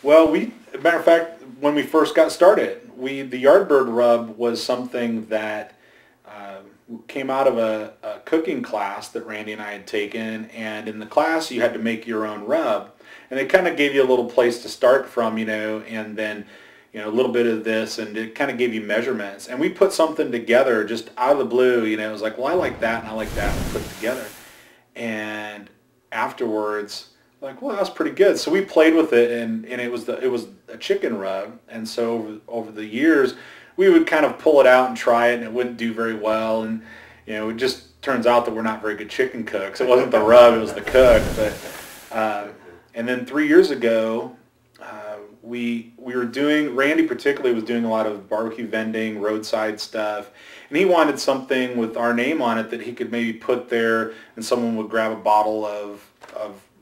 Well, matter of fact, when we first got started, the Yardbird rub was something that came out of a cooking class that Randy and I had taken, and in the class you had to make your own rub, and they kind of gave you a little place to start from, and then a little bit of this, and it kind of gave you measurements, and we put something together just out of the blue. It was like, well, I like that and I like that, and put it together, and afterwards, like, well, that's pretty good. So we played with it, and it was a chicken rub, and so over the years, we would kind of pull it out and try it, and it wouldn't do very well, and it just turns out that we're not very good chicken cooks. It wasn't the rub, it was the cook. But and then 3 years ago, we were doing, Randy particularly was doing a lot of barbecue vending, roadside stuff, and he wanted something with our name on it that he could maybe put there, and someone would grab a bottle of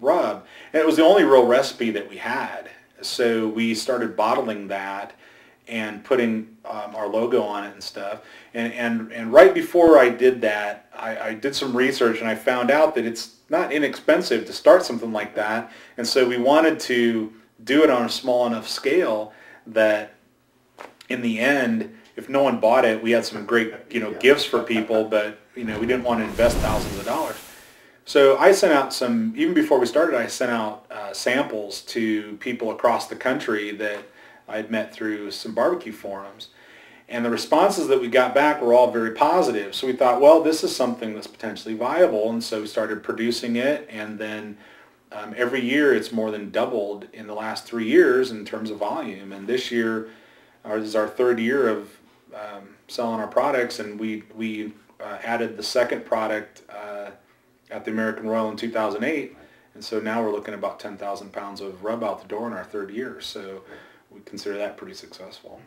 rub. And it was the only real recipe that we had. So we started bottling that and putting our logo on it and stuff. And right before I did that, I did some research, and I found out that it's not inexpensive to start something like that. And so we wanted to do it on a small enough scale that in the end, if no one bought it, we had some great gifts for people, but we didn't want to invest thousands of dollars. So I sent out even before we started, I sent out samples to people across the country that I'd met through some barbecue forums. And the responses that we got back were all very positive. So we thought, well, this is something that's potentially viable. And so we started producing it. And then every year it's more than doubled in the last 3 years in terms of volume. And this year is our third year of selling our products. And we added the second product at the American Royal in 2008, and so now we're looking at about 10,000 pounds of rub out the door in our third year, so we consider that pretty successful.